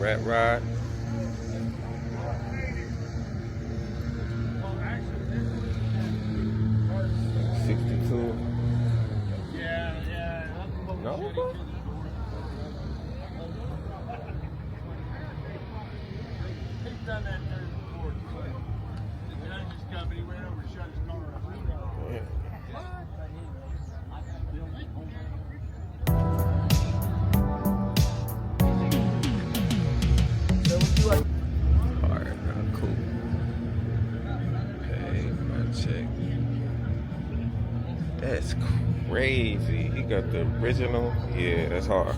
rat rod. $62. No. Alright, cool. Pay my check. That's crazy. He got the original. Yeah, that's hard.